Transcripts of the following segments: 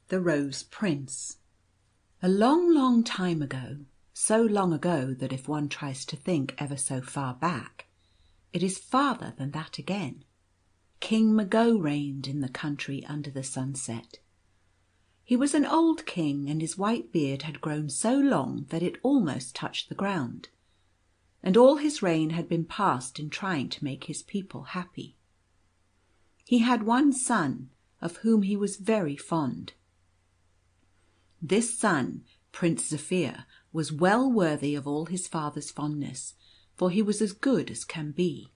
The Rose Prince. A long, long time ago, so long ago that if one tries to think ever so far back, it is farther than that again, King Mago reigned in the country under the sunset. He was an old king, and his white beard had grown so long that it almost touched the ground, and all his reign had been passed in trying to make his people happy. He had one son, of whom he was very fond. This son, Prince Zaphir, was well worthy of all his father's fondness, for he was as good as can be.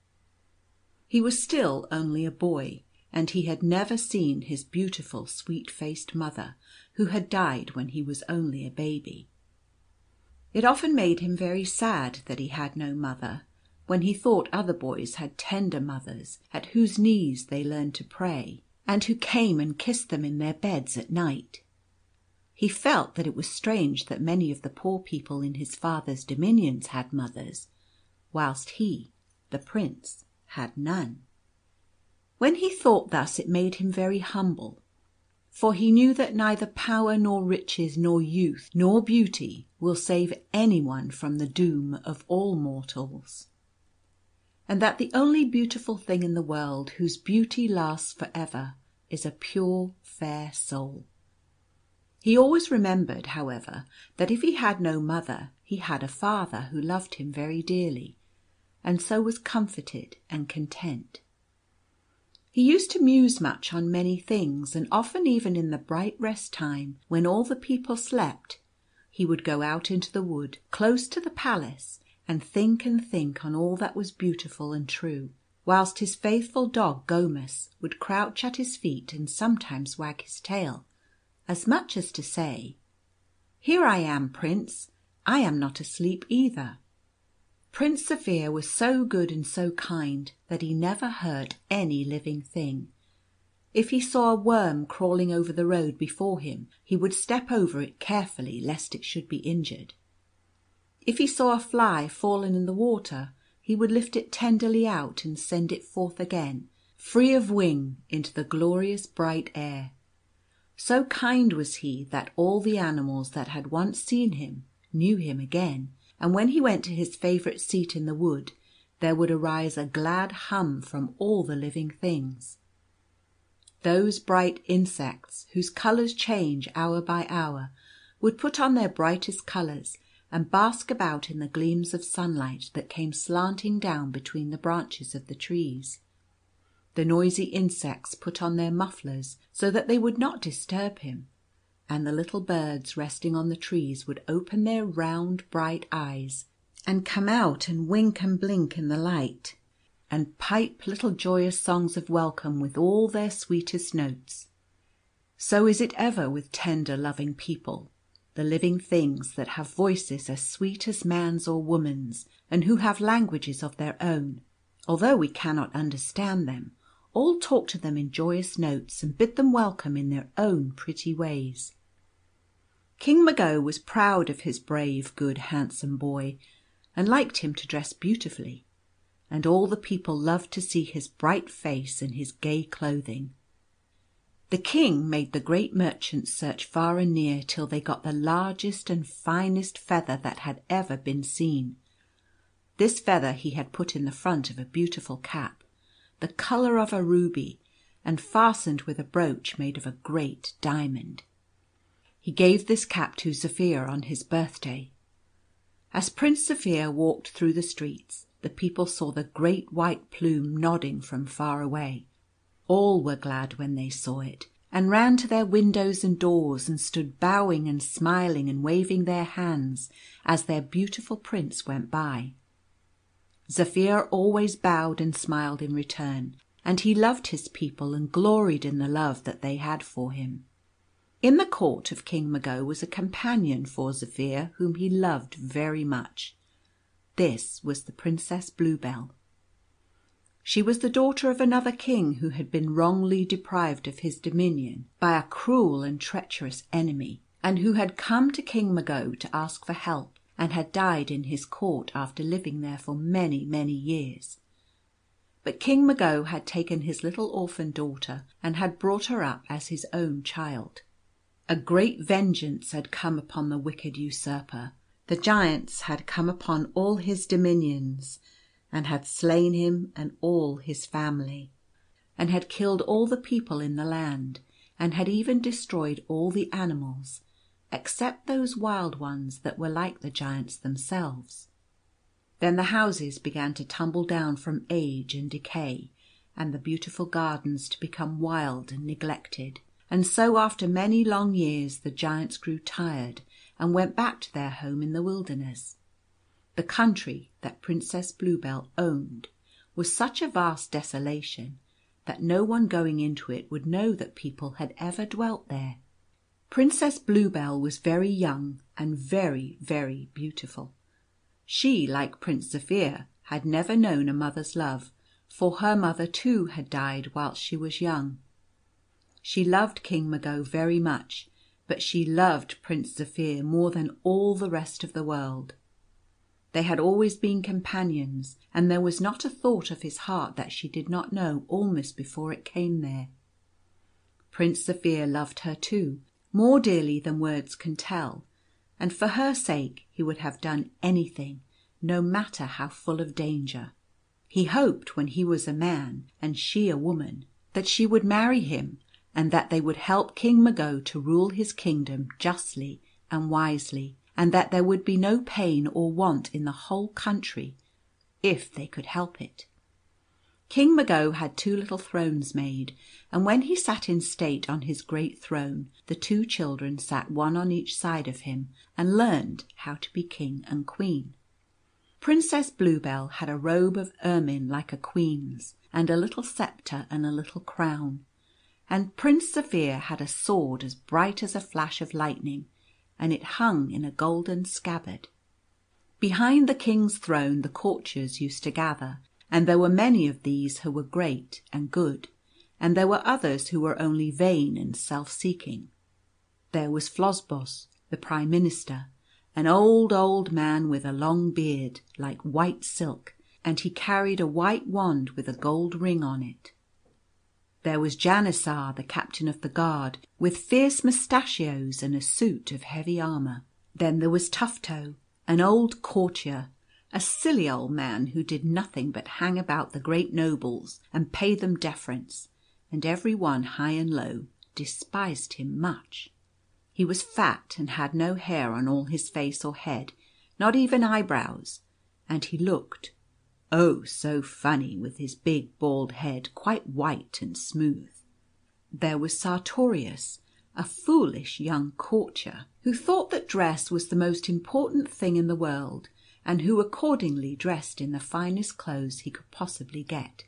He was still only a boy, and he had never seen his beautiful sweet-faced mother, who had died when he was only a baby. It often made him very sad that he had no mother, when he thought other boys had tender mothers at whose knees they learned to pray, and who came and kissed them in their beds at night. He felt that it was strange that many of the poor people in his father's dominions had mothers, whilst he, the prince, had none. When he thought thus it made him very humble, for he knew that neither power nor riches nor youth nor beauty will save anyone from the doom of all mortals, and that the only beautiful thing in the world whose beauty lasts for ever is a pure, fair soul. He always remembered, however, that if he had no mother he had a father who loved him very dearly, and so was comforted and content. He used to muse much on many things, and often even in the bright rest time, when all the people slept, he would go out into the wood close to the palace and think on all that was beautiful and true, whilst his faithful dog Gomus would crouch at his feet and sometimes wag his tail, as much as to say, "Here I am, Prince. I am not asleep either." Prince Zaphir was so good and so kind that he never hurt any living thing. If he saw a worm crawling over the road before him, he would step over it carefully lest it should be injured. If he saw a fly fallen in the water, he would lift it tenderly out and send it forth again, free of wing, into the glorious bright air. So kind was he that all the animals that had once seen him knew him again, and when he went to his favourite seat in the wood there would arise a glad hum from all the living things. Those bright insects, whose colours change hour by hour, would put on their brightest colours and bask about in the gleams of sunlight that came slanting down between the branches of the trees. The noisy insects put on their mufflers so that they would not disturb him, and the little birds resting on the trees would open their round bright eyes and come out and wink and blink in the light, and pipe little joyous songs of welcome with all their sweetest notes. So is it ever with tender loving people, the living things that have voices as sweet as man's or woman's, and who have languages of their own. Although we cannot understand them, all talk to them in joyous notes and bid them welcome in their own pretty ways. King Mago was proud of his brave, good, handsome boy, and liked him to dress beautifully, and all the people loved to see his bright face and his gay clothing. The king made the great merchants search far and near till they got the largest and finest feather that had ever been seen. This feather he had put in the front of a beautiful cap, the colour of a ruby, and fastened with a brooch made of a great diamond. He gave this cap to Zaphir on his birthday. As Prince Zaphir walked through the streets, the people saw the great white plume nodding from far away. All were glad when they saw it, and ran to their windows and doors, and stood bowing and smiling and waving their hands as their beautiful prince went by. Zaphir always bowed and smiled in return, and he loved his people and gloried in the love that they had for him. In the court of King Mago was a companion for Zaphir whom he loved very much. This was the Princess Bluebell. She was the daughter of another king who had been wrongly deprived of his dominion by a cruel and treacherous enemy, and who had come to King Mago to ask for help, and had died in his court after living there for many, many years. But King Mago had taken his little orphan daughter and had brought her up as his own child. A great vengeance had come upon the wicked usurper. The giants had come upon all his dominions, and had slain him and all his family, and had killed all the people in the land, and had even destroyed all the animals, except those wild ones that were like the giants themselves. Then the houses began to tumble down from age and decay, and the beautiful gardens to become wild and neglected. And so after many long years the giants grew tired and went back to their home in the wilderness. The country that Princess Bluebell owned was such a vast desolation that no one going into it would know that people had ever dwelt there. Princess Bluebell was very young and very, very beautiful. She, like Prince Zaphir, had never known a mother's love, for her mother too had died whilst she was young. She loved King Mago very much, but she loved Prince Zaphir more than all the rest of the world. They had always been companions, and there was not a thought of his heart that she did not know almost before it came there. Prince Zaphir loved her too, more dearly than words can tell, and for her sake he would have done anything, no matter how full of danger. He hoped when he was a man and she a woman that she would marry him, and that they would help King Mago to rule his kingdom justly and wisely, and that there would be no pain or want in the whole country if they could help it. King Mago had 2 little thrones made, and when he sat in state on his great throne, the 2 children sat one on each side of him and learned how to be king and queen. Princess Bluebell had a robe of ermine like a queen's, and a little sceptre and a little crown, and Prince Zaphir had a sword as bright as a flash of lightning, and it hung in a golden scabbard. Behind the king's throne the courtiers used to gather, and there were many of these who were great and good, and there were others who were only vain and self-seeking. There was Flossbos, the Prime Minister, an old man with a long beard like white silk, and he carried a white wand with a gold ring on it. There was Janissar, the Captain of the Guard, with fierce moustachios and a suit of heavy armour. Then there was Tufto, an old courtier, a silly old man who did nothing but hang about the great nobles and pay them deference, and every one, high and low, despised him much. He was fat and had no hair on all his face or head, not even eyebrows, and he looked, oh, so funny, with his big bald head quite white and smooth. There was Sartorius, a foolish young courtier, who thought that dress was the most important thing in the world, and who accordingly dressed in the finest clothes he could possibly get.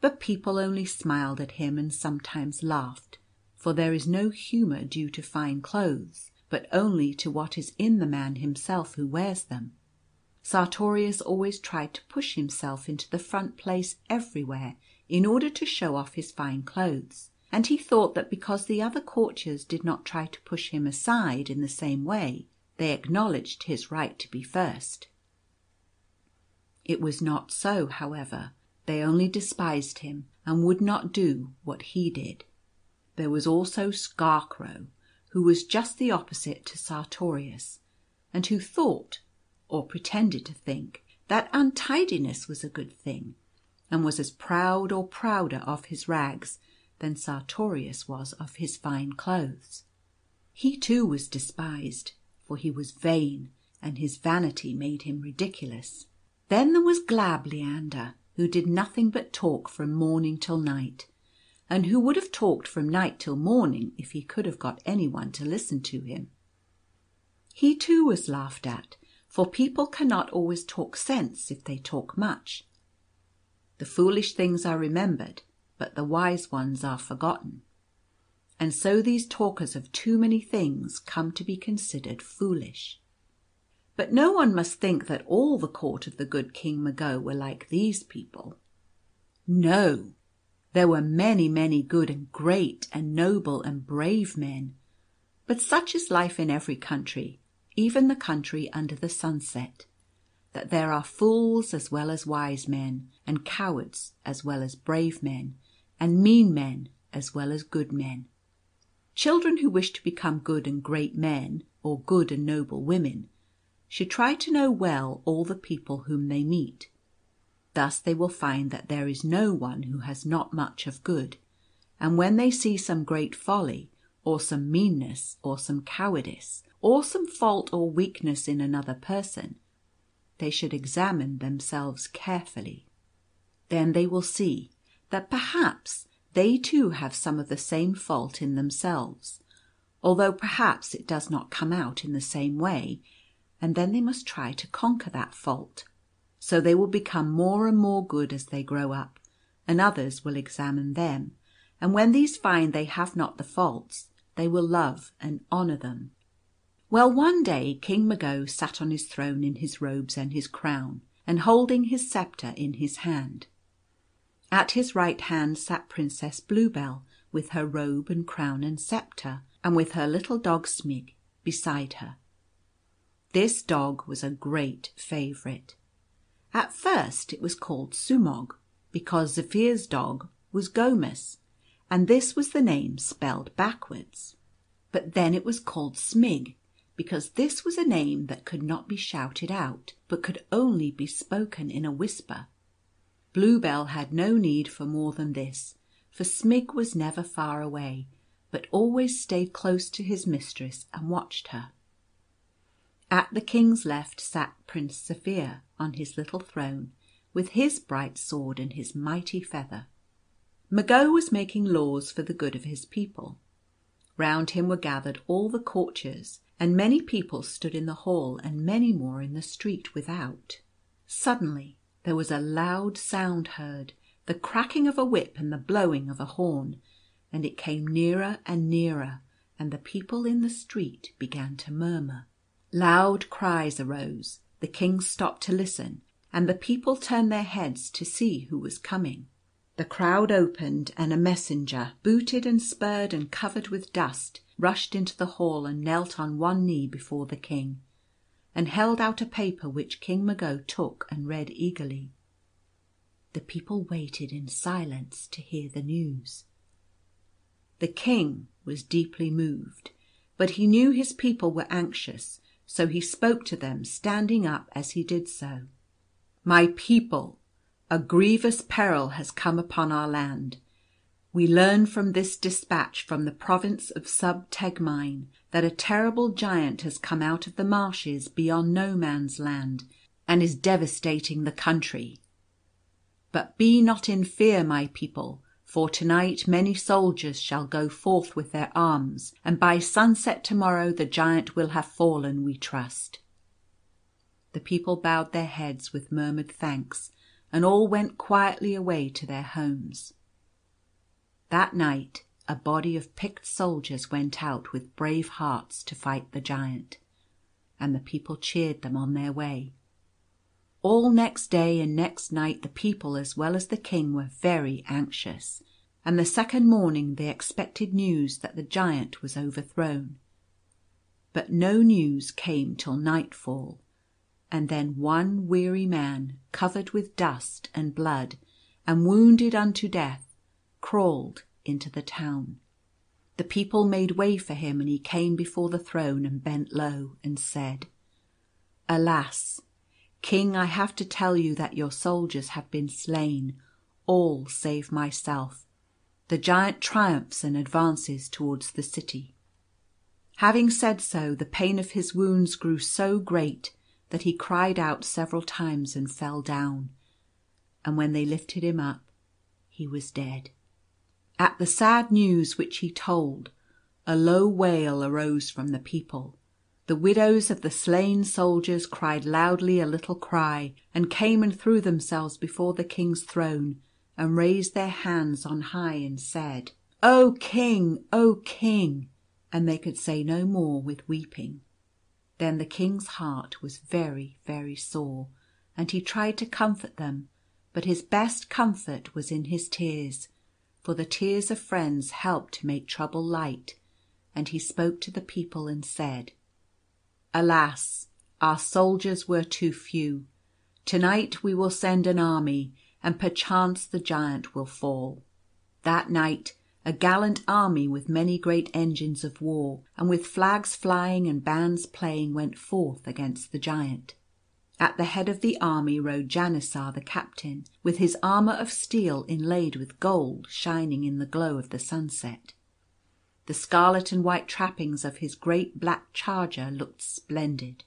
But people only smiled at him and sometimes laughed, for there is no humour due to fine clothes, but only to what is in the man himself who wears them. Sartorius always tried to push himself into the front place everywhere in order to show off his fine clothes, and he thought that because the other courtiers did not try to push him aside in the same way, they acknowledged his right to be first. It was not so, however. They only despised him and would not do what he did. There was also Scarecrow, who was just the opposite to Sartorius, and who thought, or pretended to think, that untidiness was a good thing, and was as proud or prouder of his rags than Sartorius was of his fine clothes. He too was despised, for he was vain, and his vanity made him ridiculous. Then there was Glab Leander, who did nothing but talk from morning till night, and who would have talked from night till morning if he could have got anyone to listen to him. He too was laughed at, for people cannot always talk sense if they talk much. The foolish things are remembered, but the wise ones are forgotten. And so these talkers of too many things come to be considered foolish. But no one must think that all the court of the good King Mago were like these people. No, there were many, many good and great and noble and brave men. But such is life in every country, even the country under the sunset, that there are fools as well as wise men, and cowards as well as brave men, and mean men as well as good men. Children who wish to become good and great men, or good and noble women, should try to know well all the people whom they meet. Thus they will find that there is no one who has not much of good, and when they see some great folly, or some meanness, or some cowardice, or some fault or weakness in another person, they should examine themselves carefully. Then they will see that perhaps they too have some of the same fault in themselves, although perhaps it does not come out in the same way, and then they must try to conquer that fault. So they will become more and more good as they grow up, and others will examine them, and when these find they have not the faults, they will love and honour them. Well, one day King Mago sat on his throne in his robes and his crown, and holding his sceptre in his hand. At his right hand sat Princess Bluebell, with her robe and crown and sceptre, and with her little dog Smig beside her. This dog was a great favourite. At first it was called Sumog, because Zaphir's dog was Gomus, and this was the name spelled backwards. But then it was called Smig, because this was a name that could not be shouted out, but could only be spoken in a whisper. Bluebell had no need for more than this, for Smig was never far away, but always stayed close to his mistress and watched her. At the king's left sat Prince Zaphir on his little throne, with his bright sword and his mighty feather. Mago was making laws for the good of his people. Round him were gathered all the courtiers, and many people stood in the hall and many more in the street without. Suddenly there was a loud sound heard, the cracking of a whip and the blowing of a horn, and it came nearer and nearer, and the people in the street began to murmur. Loud cries arose. The king stopped to listen, and the people turned their heads to see who was coming. The crowd opened, and a messenger, booted and spurred and covered with dust, rushed into the hall and knelt on one knee before the king, and held out a paper which King Mago took and read eagerly. The people waited in silence to hear the news. The king was deeply moved, but he knew his people were anxious, so he spoke to them, standing up as he did so. "My people, a grievous peril has come upon our land. We learn from this dispatch from the province of Sub-Tegmine that a terrible giant has come out of the marshes beyond No Man's Land and is devastating the country. But be not in fear, my people, for tonight many soldiers shall go forth with their arms, and by sunset tomorrow the giant will have fallen, we trust." The people bowed their heads with murmured thanks, and all went quietly away to their homes. That night a body of picked soldiers went out with brave hearts to fight the giant, and the people cheered them on their way. All next day and next night the people as well as the king were very anxious, and the second morning they expected news that the giant was overthrown. But no news came till nightfall, and then one weary man, covered with dust and blood and wounded unto death, crawled into the town. The people made way for him, and he came before the throne and bent low and said, "Alas, King, I have to tell you that your soldiers have been slain, all save myself. The giant triumphs and advances towards the city." Having said so, the pain of his wounds grew so great that he cried out several times and fell down, and when they lifted him up, he was dead. At the sad news which he told, a low wail arose from the people. The widows of the slain soldiers cried loudly a little cry, and came and threw themselves before the king's throne, and raised their hands on high and said, "O king! O king!" And they could say no more with weeping. Then the king's heart was very, very sore, and he tried to comfort them, but his best comfort was in his tears, for the tears of friends help to make trouble light, and he spoke to the people and said, "Alas, our soldiers were too few. Tonight we will send an army, and perchance the giant will fall." That night a gallant army with many great engines of war, and with flags flying and bands playing, went forth against the Giant. At the head of the army rode Janisar the captain, with his armour of steel inlaid with gold shining in the glow of the sunset. The scarlet and white trappings of his great black charger looked splendid.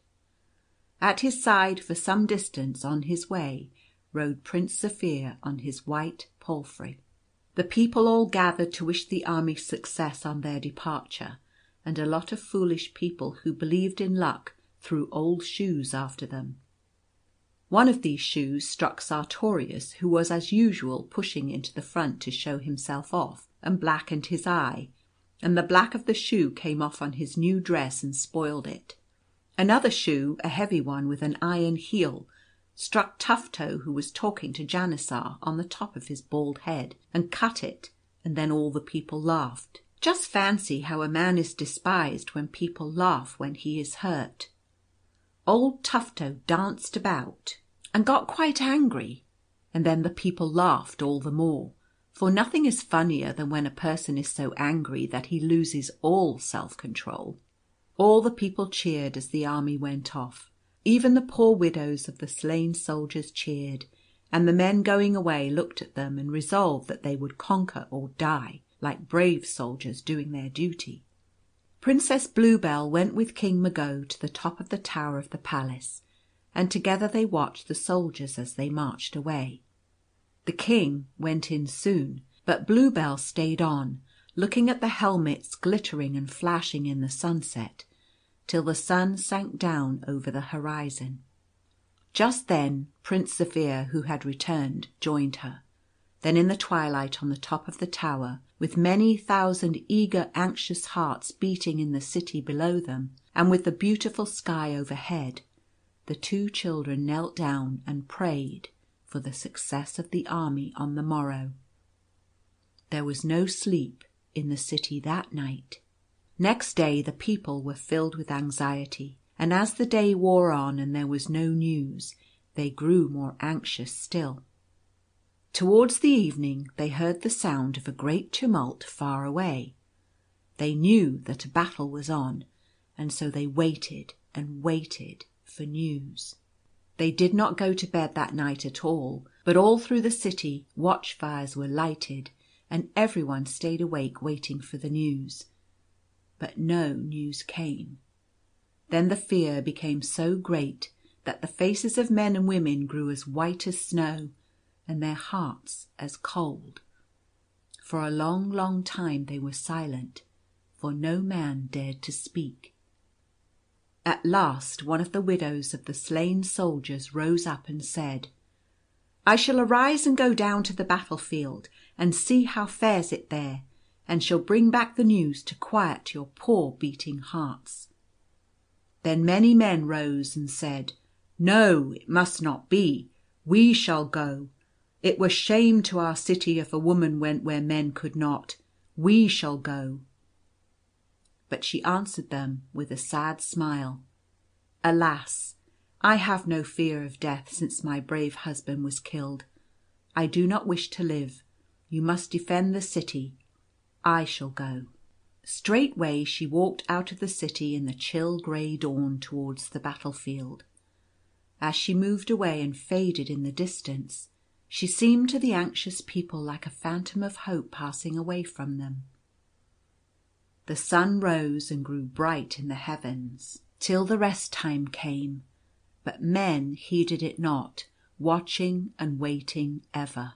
At his side, for some distance on his way, rode Prince Zaphir on his white palfrey. The people all gathered to wish the army success on their departure, and a lot of foolish people who believed in luck threw old shoes after them. One of these shoes struck Sartorius, who was as usual pushing into the front to show himself off, and blackened his eye, and the black of the shoe came off on his new dress and spoiled it. Another shoe, a heavy one with an iron heel, struck Tufto, who was talking to Janisar, on the top of his bald head, and cut it, and then all the people laughed. Just fancy how a man is despised when people laugh when he is hurt. Old Tufto danced about and got quite angry, and then the people laughed all the more, for nothing is funnier than when a person is so angry that he loses all self-control. All the people cheered as the army went off. Even the poor widows of the slain soldiers cheered, and the men going away looked at them and resolved that they would conquer or die, like brave soldiers doing their duty. Princess Bluebell went with King Mago to the top of the tower of the palace, and together they watched the soldiers as they marched away. The king went in soon, but Bluebell stayed on, looking at the helmets glittering and flashing in the sunset, till the sun sank down over the horizon. Just then Prince Zaphir, who had returned, joined her. Then in the twilight on the top of the tower, with many thousand eager, anxious hearts beating in the city below them, and with the beautiful sky overhead, the two children knelt down and prayed for the success of the army on the morrow. There was no sleep in the city that night. Next day the people were filled with anxiety, and as the day wore on and there was no news, they grew more anxious still. Towards the evening they heard the sound of a great tumult far away. They knew that a battle was on, and so they waited and waited for news. They did not go to bed that night at all, but all through the city watch fires were lighted, and everyone stayed awake waiting for the news. But no news came. Then the fear became so great that the faces of men and women grew as white as snow, and their hearts as cold. For a long, long time they were silent, for no man dared to speak. At last one of the widows of the slain soldiers rose up and said, "I shall arise and go down to the battlefield and see how fares it there, and shall bring back the news to quiet your poor beating hearts." Then many men rose and said, "No, it must not be. We shall go. It were shame to our city if a woman went where men could not. We shall go." But she answered them with a sad smile, "Alas, I have no fear of death since my brave husband was killed. I do not wish to live. You must defend the city. I shall go." Straightway she walked out of the city in the chill grey dawn towards the battlefield. As she moved away and faded in the distance, she seemed to the anxious people like a phantom of hope passing away from them. The sun rose and grew bright in the heavens till the rest time came, but men heeded it not, watching and waiting ever.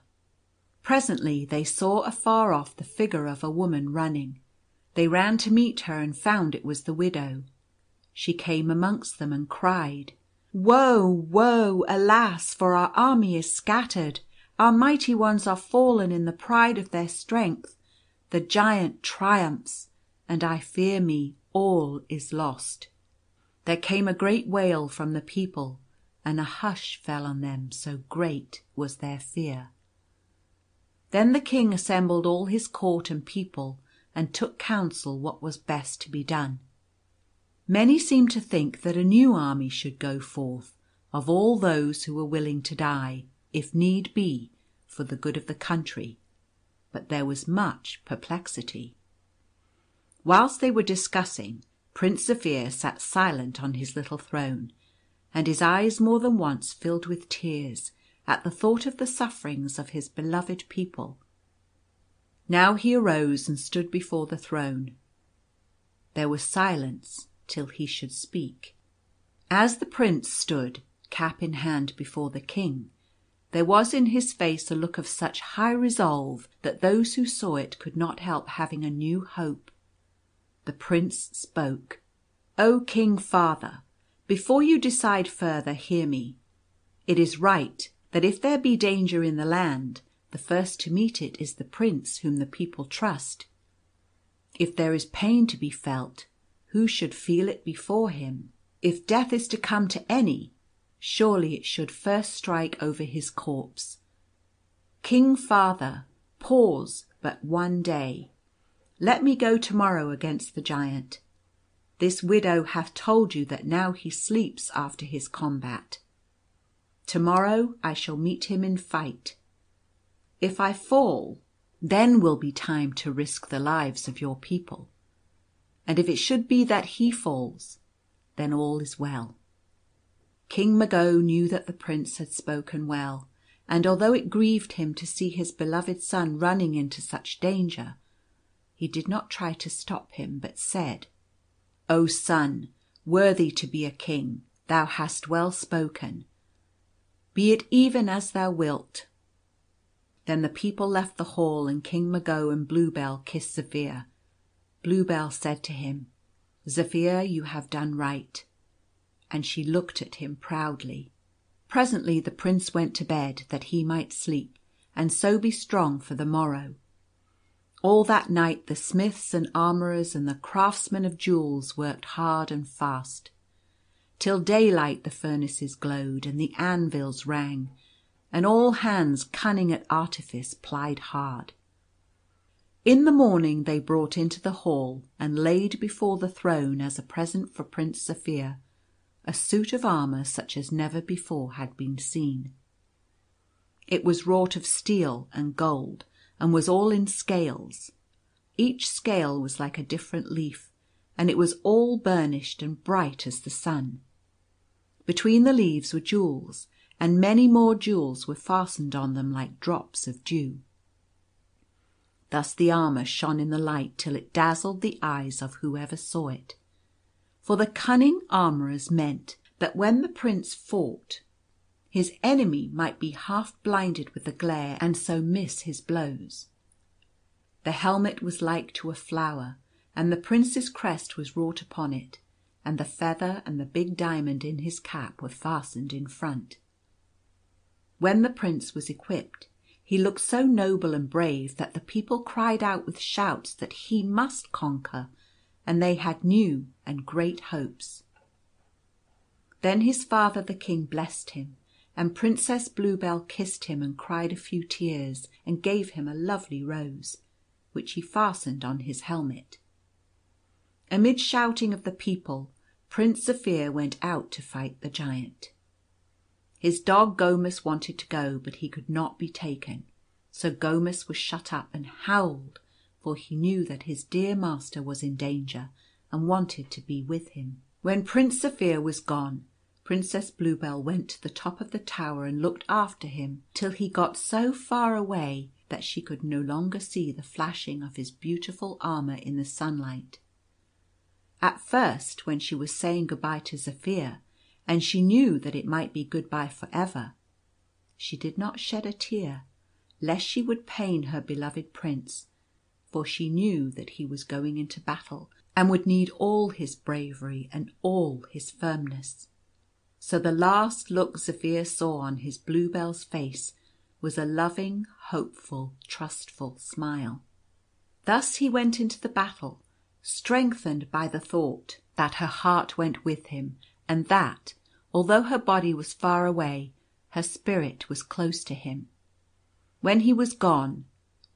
Presently they saw afar off the figure of a woman running. They ran to meet her and found it was the widow. She came amongst them and cried, "Woe, woe, alas, for our army is scattered. Our mighty ones are fallen in the pride of their strength. The giant triumphs, and I fear me all is lost." There came a great wail from the people, and a hush fell on them, so great was their fear. Then the king assembled all his court and people, and took counsel what was best to be done. Many seemed to think that a new army should go forth, of all those who were willing to die, if need be, for the good of the country. but there was much perplexity. Whilst they were discussing, Prince Zaphir sat silent on his little throne, and his eyes more than once filled with tears at the thought of the sufferings of his beloved people. Now he arose and stood before the throne. There was silence till he should speak. As the prince stood, cap in hand, before the king, there was in his face a look of such high resolve that those who saw it could not help having a new hope. The prince spoke. "O King Father, before you decide further, hear me. It is right that if there be danger in the land, the first to meet it is the prince whom the people trust. If there is pain to be felt, who should feel it before him? If death is to come to any, surely it should first strike over his corpse. King Father, pause but one day. Let me go to-morrow against the giant. This widow hath told you that now he sleeps after his combat. To-morrow I shall meet him in fight. If I fall, then will be time to risk the lives of your people. And if it should be that he falls, then all is well." King Mago knew that the prince had spoken well, and although it grieved him to see his beloved son running into such danger, he did not try to stop him, but said, "O son, worthy to be a king, thou hast well spoken. Be it even as thou wilt." Then the people left the hall, and King Mago and Bluebell kissed Zaphir. Bluebell said to him, "Zaphir, you have done right." And she looked at him proudly. Presently the prince went to bed that he might sleep, and so be strong for the morrow. All that night the smiths and armourers and the craftsmen of jewels worked hard and fast. Till daylight the furnaces glowed, and the anvils rang, and all hands cunning at artifice plied hard. In the morning they brought into the hall and laid before the throne as a present for Prince Zaphir a suit of armour such as never before had been seen. It was wrought of steel and gold, and was all in scales. Each scale was like a different leaf, and it was all burnished and bright as the sun. Between the leaves were jewels, and many more jewels were fastened on them like drops of dew. Thus the armour shone in the light till it dazzled the eyes of whoever saw it. For the cunning armourers meant that when the prince fought, his enemy might be half blinded with the glare and so miss his blows. The helmet was like to a flower, and the prince's crest was wrought upon it, and the feather and the big diamond in his cap were fastened in front. When the prince was equipped, he looked so noble and brave that the people cried out with shouts that he must conquer, and they had new and great hopes. Then his father the king blessed him, and Princess Bluebell kissed him and cried a few tears, and gave him a lovely rose, which he fastened on his helmet. Amid shouting of the people, Prince Zaphir went out to fight the giant. His dog Gomus wanted to go, but he could not be taken, so Gomus was shut up and howled, for he knew that his dear master was in danger and wanted to be with him. When Prince Zaphir was gone, Princess Bluebell went to the top of the tower and looked after him till he got so far away that she could no longer see the flashing of his beautiful armour in the sunlight. At first, when she was saying good-bye to Zaphir, and she knew that it might be good-bye for ever, she did not shed a tear, lest she would pain her beloved prince, for she knew that he was going into battle and would need all his bravery and all his firmness. So the last look Zaphir saw on his Bluebell's face was a loving, hopeful, trustful smile. Thus he went into the battle, strengthened by the thought that her heart went with him, and that, although her body was far away, her spirit was close to him. When he was gone,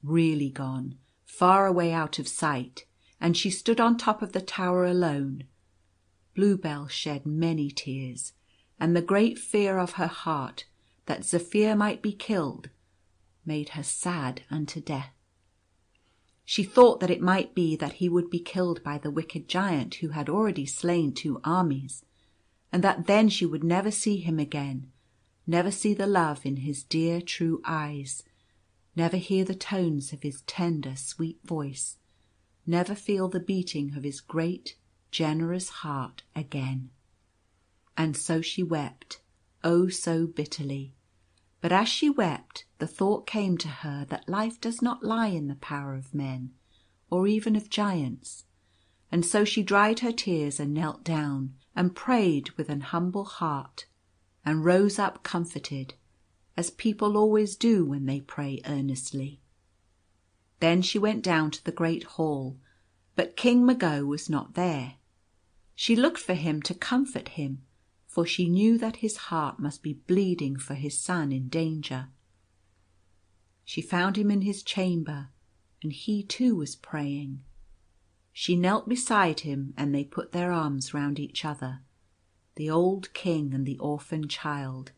really gone, far away out of sight, and she stood on top of the tower alone, Bluebell shed many tears, and the great fear of her heart that Zaphir might be killed made her sad unto death. She thought that it might be that he would be killed by the wicked giant who had already slain 2 armies, and that then she would never see him again, never see the love in his dear true eyes, never hear the tones of his tender sweet voice, never feel the beating of his great generous heart again. And so she wept, oh so bitterly. But as she wept, the thought came to her that life does not lie in the power of men, or even of giants, and so she dried her tears and knelt down and prayed with an humble heart, and rose up comforted, as people always do when they pray earnestly. Then she went down to the great hall, but King Mago was not there. She looked for him to comfort him, for she knew that his heart must be bleeding for his son in danger. She found him in his chamber, and he too was praying. She knelt beside him, and they put their arms round each other, the old king and the orphan child,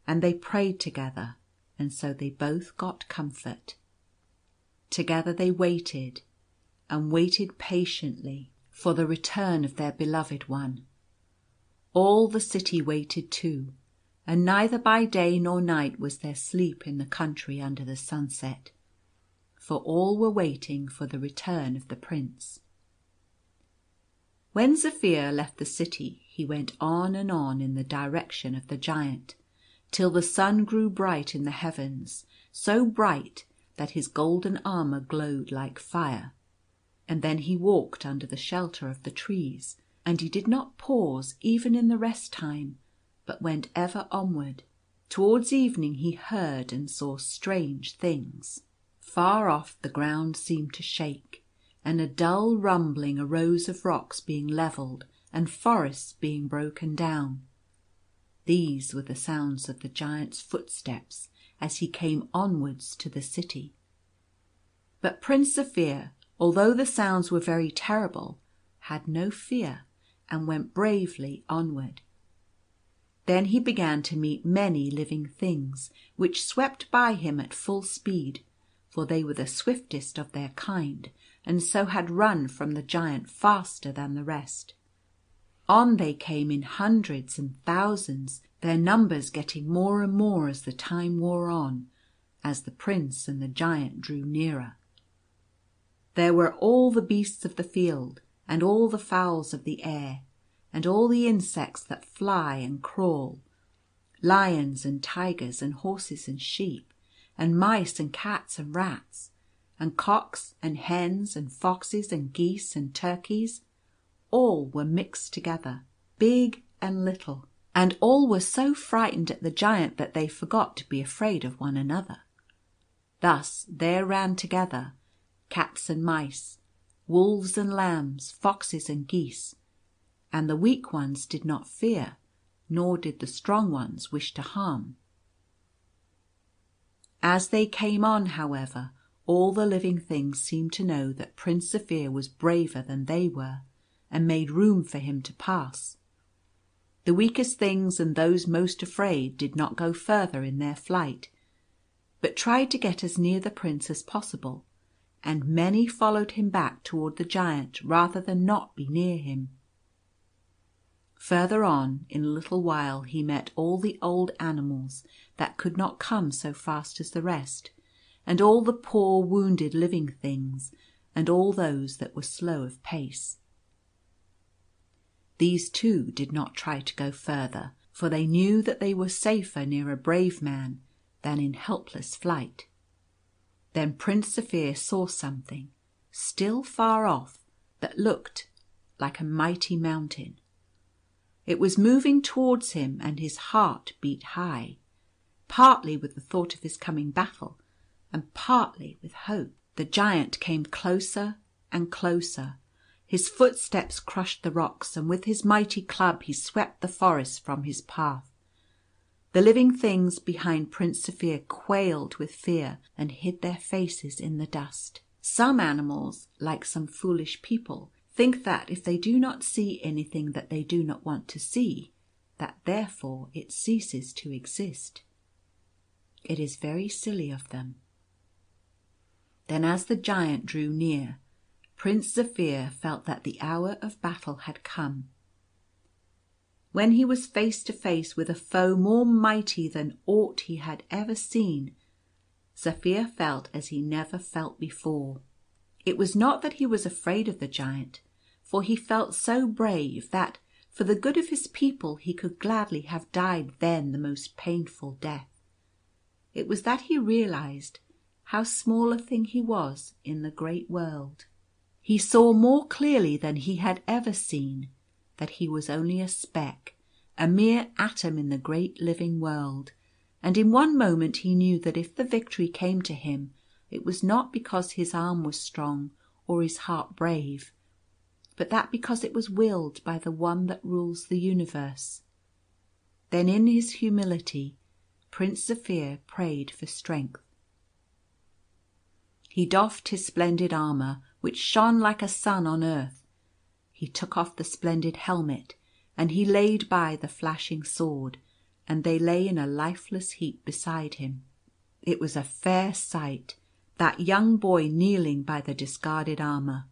and they prayed together, and so they both got comfort. Together they waited, and waited patiently for the return of their beloved one. All the city waited too, and neither by day nor night was there sleep in the country under the sunset, for all were waiting for the return of the prince. When Zaphir left the city, he went on and on in the direction of the giant, till the sun grew bright in the heavens, so bright that his golden armour glowed like fire. And then he walked under the shelter of the trees, and he did not pause even in the rest time, but went ever onward. Towards evening he heard and saw strange things. Far off the ground seemed to shake, and a dull rumbling arose of rocks being levelled and forests being broken down. These were the sounds of the giant's footsteps as he came onwards to the city. But Prince Zaphir, although the sounds were very terrible, had no fear, and went bravely onward. Then he began to meet many living things, which swept by him at full speed, for they were the swiftest of their kind, and so had run from the giant faster than the rest. On they came in hundreds and thousands, their numbers getting more and more as the time wore on, as the prince and the giant drew nearer. There were all the beasts of the field, and all the fowls of the air, and all the insects that fly and crawl, lions and tigers and horses and sheep, and mice and cats and rats, and cocks and hens and foxes and geese and turkeys. All were mixed together, big and little, and all were so frightened at the giant that they forgot to be afraid of one another. Thus there ran together cats and mice, wolves and lambs, foxes and geese, and the weak ones did not fear, nor did the strong ones wish to harm. As they came on, however, all the living things seemed to know that Prince Zaphir was braver than they were, and made room for him to pass. The weakest things and those most afraid did not go further in their flight, but tried to get as near the prince as possible, and many followed him back toward the giant rather than not be near him. Further on, in a little while, he met all the old animals that could not come so fast as the rest, and all the poor wounded living things, and all those that were slow of pace. These too did not try to go further, for they knew that they were safer near a brave man than in helpless flight. Then Prince Zaphir saw something, still far off, that looked like a mighty mountain. It was moving towards him, and his heart beat high, partly with the thought of his coming battle, and partly with hope. The giant came closer and closer. His footsteps crushed the rocks, and with his mighty club he swept the forest from his path. The living things behind Prince Zaphir quailed with fear and hid their faces in the dust. Some animals, like some foolish people, think that if they do not see anything that they do not want to see, that therefore it ceases to exist. It is very silly of them. Then as the giant drew near, Prince Zaphir felt that the hour of battle had come. When he was face to face with a foe more mighty than aught he had ever seen, Zaphir felt as he never felt before. It was not that he was afraid of the giant, for he felt so brave that, for the good of his people, he could gladly have died then the most painful death. It was that he realized how small a thing he was in the great world. He saw more clearly than he had ever seen that he was only a speck, a mere atom in the great living world, and in one moment he knew that if the victory came to him it was not because his arm was strong or his heart brave, but that because it was willed by the One that rules the universe. Then in his humility Prince Zaphir prayed for strength. He doffed his splendid armour, which shone like a sun on earth. He took off the splendid helmet, and he laid by the flashing sword, and they lay in a lifeless heap beside him. It was a fair sight, that young boy kneeling by the discarded armour.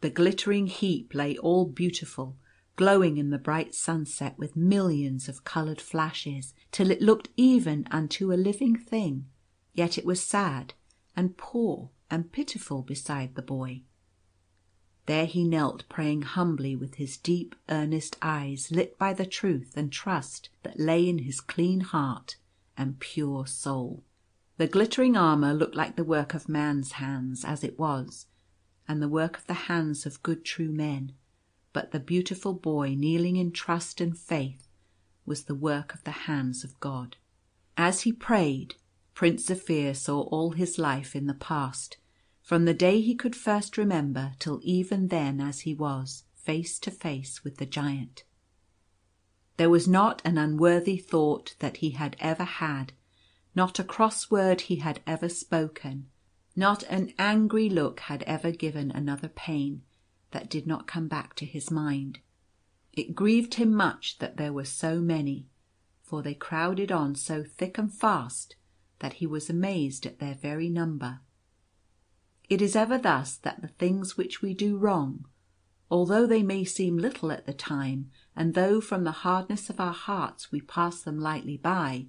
The glittering heap lay all beautiful, glowing in the bright sunset with millions of coloured flashes, till it looked even unto a living thing. Yet it was sad and poor and pitiful beside the boy. There he knelt praying humbly, with his deep earnest eyes lit by the truth and trust that lay in his clean heart and pure soul. The glittering armour looked like the work of man's hands, as it was, and the work of the hands of good true men, but the beautiful boy kneeling in trust and faith was the work of the hands of God. As he prayed, Prince Zaphir saw all his life in the past, from the day he could first remember till even then as he was face to face with the giant. There was not an unworthy thought that he had ever had, not a cross word he had ever spoken, not an angry look had ever given another pain, that did not come back to his mind. It grieved him much that there were so many, for they crowded on so thick and fast that he was amazed at their very number. It is ever thus that the things which we do wrong, although they may seem little at the time, and though from the hardness of our hearts we pass them lightly by,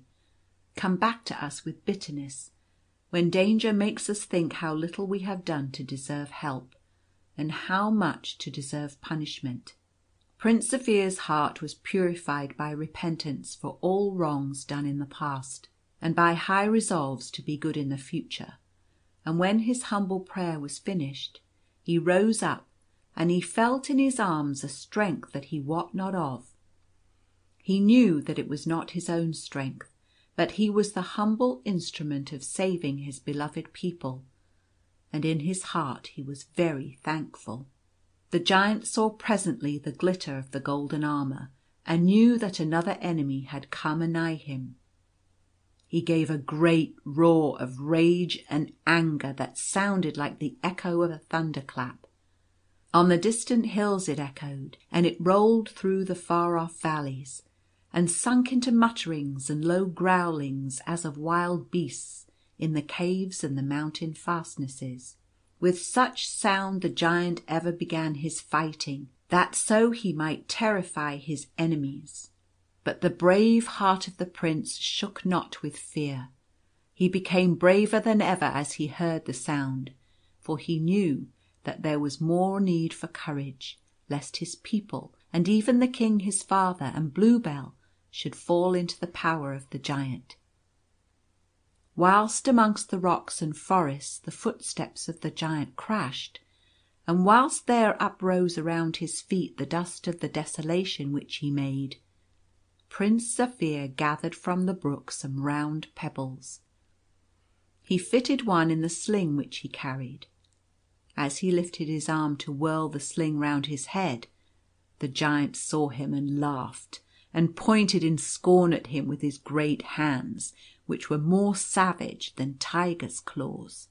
come back to us with bitterness, when danger makes us think how little we have done to deserve help, and how much to deserve punishment. Prince Zaphir's heart was purified by repentance for all wrongs done in the past, and by high resolves to be good in the future. And when his humble prayer was finished, he rose up, and he felt in his arms a strength that he wot not of. He knew that it was not his own strength, but he was the humble instrument of saving his beloved people, and in his heart he was very thankful. The giant saw presently the glitter of the golden armour, and knew that another enemy had come anigh him. He gave a great roar of rage and anger that sounded like the echo of a thunderclap. On the distant hills it echoed, and it rolled through the far-off valleys, and sunk into mutterings and low growlings as of wild beasts in the caves and the mountain fastnesses. With such sound the giant ever began his fighting, that so he might terrify his enemies. But the brave heart of the prince shook not with fear. He became braver than ever as he heard the sound, for he knew that there was more need for courage, lest his people, and even the king his father, and Bluebell, should fall into the power of the giant. Whilst amongst the rocks and forests the footsteps of the giant crashed, and whilst there uprose around his feet the dust of the desolation which he made, Prince Zaphir gathered from the brook some round pebbles. He fitted one in the sling which he carried. As he lifted his arm to whirl the sling round his head, the giant saw him and laughed, and pointed in scorn at him with his great hands, which were more savage than tigers' claws.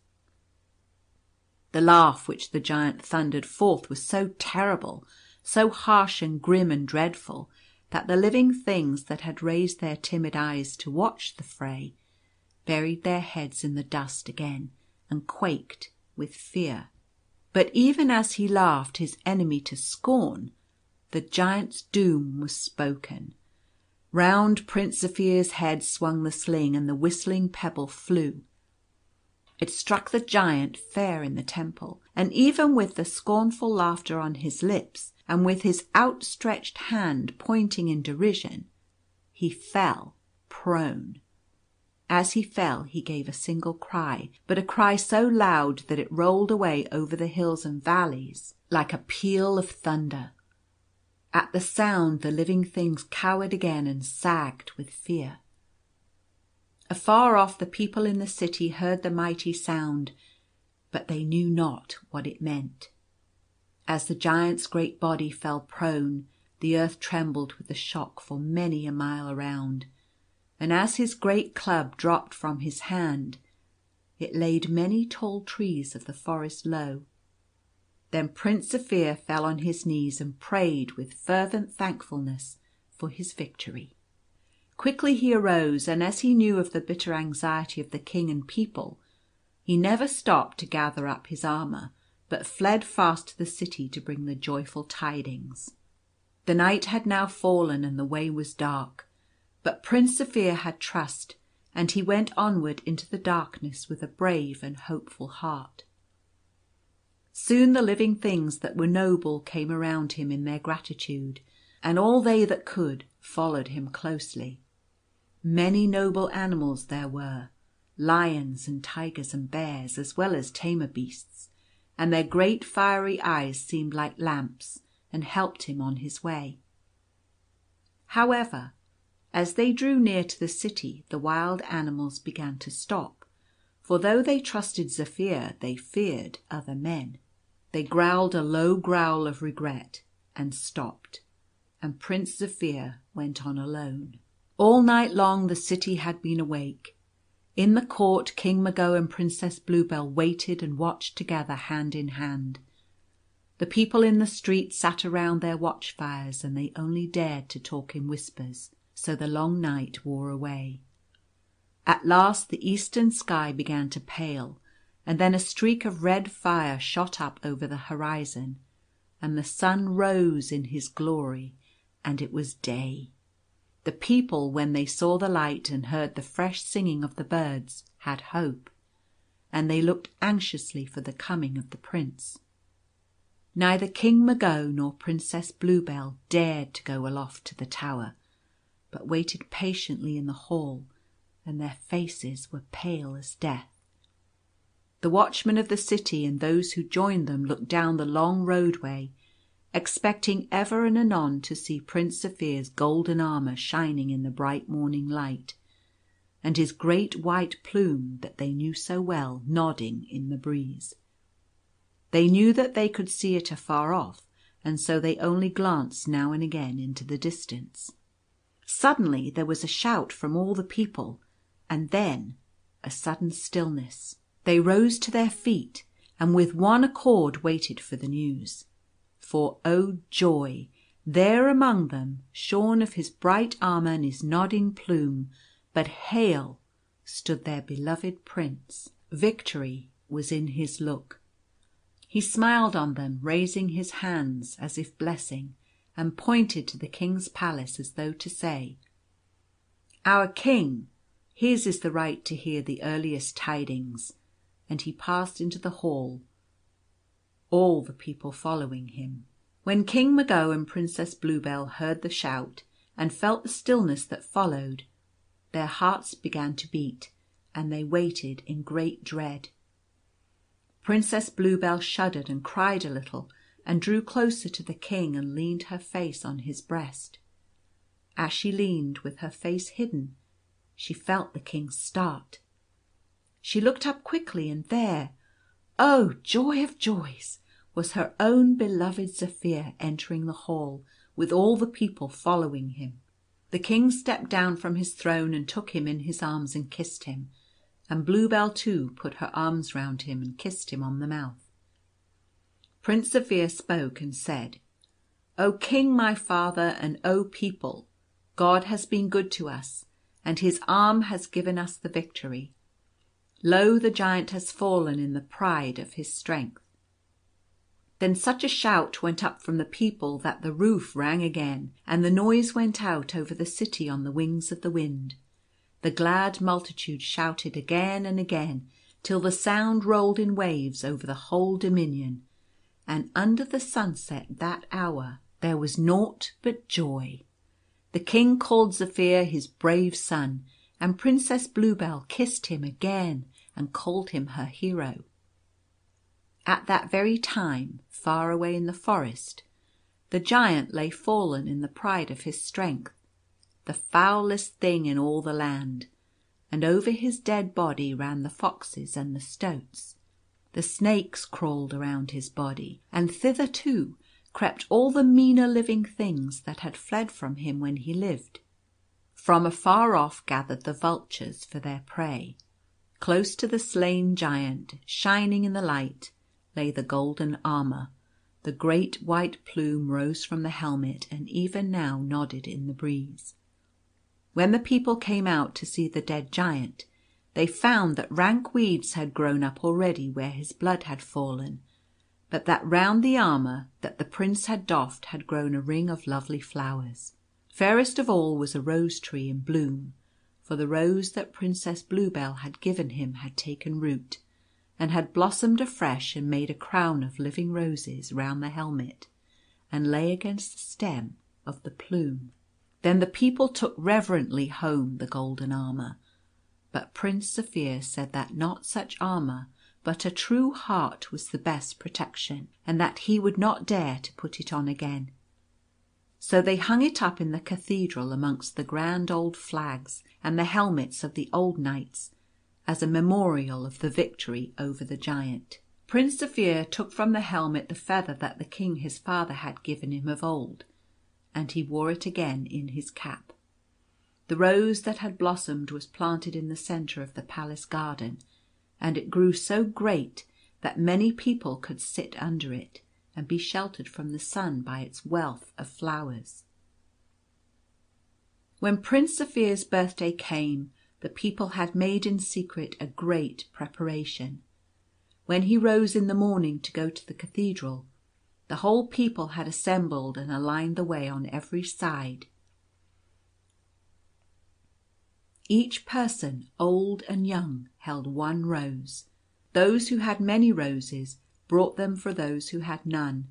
The laugh which the giant thundered forth was so terrible, so harsh and grim and dreadful, that the living things that had raised their timid eyes to watch the fray buried their heads in the dust again, and quaked with fear. But even as he laughed his enemy to scorn, the giant's doom was spoken. Round Prince Zaphir's head swung the sling, and the whistling pebble flew. It struck the giant fair in the temple, and even with the scornful laughter on his lips, and with his outstretched hand pointing in derision, he fell prone. As he fell he gave a single cry, but a cry so loud that it rolled away over the hills and valleys like a peal of thunder. At the sound the living things cowered again and sagged with fear. Afar off the people in the city heard the mighty sound, but they knew not what it meant. As the giant's great body fell prone, the earth trembled with the shock for many a mile around, and as his great club dropped from his hand, it laid many tall trees of the forest low. Then Prince Zaphir fell on his knees and prayed with fervent thankfulness for his victory. Quickly he arose, and as he knew of the bitter anxiety of the king and people, he never stopped to gather up his armour, but fled fast to the city to bring the joyful tidings. The night had now fallen and the way was dark, but Prince Zaphir had trust, and he went onward into the darkness with a brave and hopeful heart. Soon the living things that were noble came around him in their gratitude, and all they that could followed him closely. Many noble animals there were, lions and tigers and bears, as well as tamer beasts, and their great fiery eyes seemed like lamps and helped him on his way. However, as they drew near to the city the wild animals began to stop, for though they trusted Zaphir they feared other men. They growled a low growl of regret and stopped, and Prince Zaphir went on alone. All night long the city had been awake. In the court King Mago and Princess Bluebell waited and watched together hand in hand. The people in the street sat around their watch fires, and they only dared to talk in whispers, so the long night wore away. At last the eastern sky began to pale, and then a streak of red fire shot up over the horizon, and the sun rose in his glory, and it was day. The people, when they saw the light and heard the fresh singing of the birds, had hope, and they looked anxiously for the coming of the prince. Neither King Mago nor Princess Bluebell dared to go aloft to the tower, but waited patiently in the hall, and their faces were pale as death. The watchmen of the city and those who joined them looked down the long roadway, expecting ever and anon to see Prince Zaphir's golden armour shining in the bright morning light, and his great white plume that they knew so well nodding in the breeze. They knew that they could see it afar off, and so they only glanced now and again into the distance. Suddenly there was a shout from all the people, and then a sudden stillness. They rose to their feet, and with one accord waited for the news. For, oh joy! there among them, shorn of his bright armour and his nodding plume, but hale, stood their beloved prince. Victory was in his look. He smiled on them, raising his hands as if blessing, and pointed to the king's palace as though to say, "Our king, his is the right to hear the earliest tidings," and he passed into the hall, all the people following him. When King Mago and Princess Bluebell heard the shout and felt the stillness that followed, their hearts began to beat, and they waited in great dread. Princess Bluebell shuddered and cried a little, and drew closer to the king and leaned her face on his breast. As she leaned with her face hidden, she felt the king start. She looked up quickly, and there, oh joy of joys, was her own beloved Zaphir entering the hall, with all the people following him. The king stepped down from his throne and took him in his arms and kissed him, and Bluebell too put her arms round him and kissed him on the mouth. Prince Zaphir spoke and said, "O king, my father, and O people, God has been good to us, and his arm has given us the victory. Lo, the Giant has fallen in the pride of his strength." Then such a shout went up from the people that the roof rang again, and the noise went out over the city on the wings of the wind. The glad multitude shouted again and again, till the sound rolled in waves over the whole dominion, and under the sunset that hour there was nought but joy. The King called Zaphir his brave son, and Princess Bluebell kissed him again and called him her hero. At that very time, far away in the forest, the Giant lay fallen in the pride of his strength, the foulest thing in all the land, and over his dead body ran the foxes and the stoats. The snakes crawled around his body, and thither too crept all the meaner living things that had fled from him when he lived. From afar off gathered the vultures for their prey. Close to the slain Giant, shining in the light, lay the golden armour. The great white plume rose from the helmet, and even now nodded in the breeze. When the people came out to see the dead Giant, they found that rank weeds had grown up already where his blood had fallen, but that round the armour that the Prince had doffed had grown a ring of lovely flowers. Fairest of all was a rose tree in bloom, for the rose that Princess Bluebell had given him had taken root, and had blossomed afresh and made a crown of living roses round the helmet, and lay against the stem of the plume. Then the people took reverently home the golden armour, but Prince Zaphir said that not such armour but a true heart was the best protection, and that he would not dare to put it on again. So they hung it up in the cathedral amongst the grand old flags and the helmets of the old knights, as a memorial of the victory over the Giant. Prince Zaphir took from the helmet the feather that the king his father had given him of old, and he wore it again in his cap. The rose that had blossomed was planted in the centre of the palace garden, and it grew so great that many people could sit under it and be sheltered from the sun by its wealth of flowers. When Prince Zaphir's birthday came, the people had made in secret a great preparation. When he rose in the morning to go to the cathedral, the whole people had assembled and aligned the way on every side. Each person, old and young, held one rose. Those who had many roses brought them for those who had none,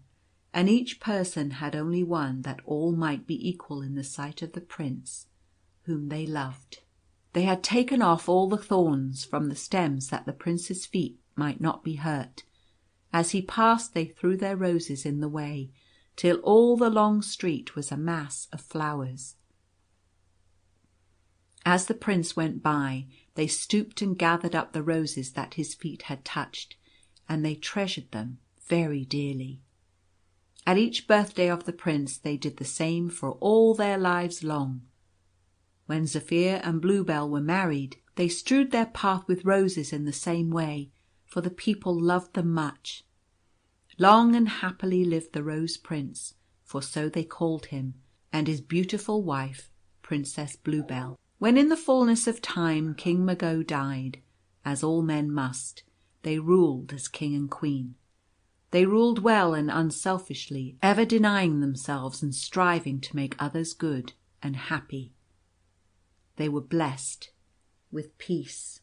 and each person had only one, that all might be equal in the sight of the Prince whom they loved. They had taken off all the thorns from the stems that the Prince's feet might not be hurt. As he passed they threw their roses in the way, till all the long street was a mass of flowers. As the Prince went by, they stooped and gathered up the roses that his feet had touched, and they treasured them very dearly. At each birthday of the Prince they did the same for all their lives long. When Zaphir and Bluebell were married, they strewed their path with roses in the same way, for the people loved them much. Long and happily lived the Rose Prince, for so they called him, and his beautiful wife, Princess Bluebell. When in the fullness of time King Mago died, as all men must, they ruled as king and queen. They ruled well and unselfishly, ever denying themselves and striving to make others good and happy. They were blessed with peace.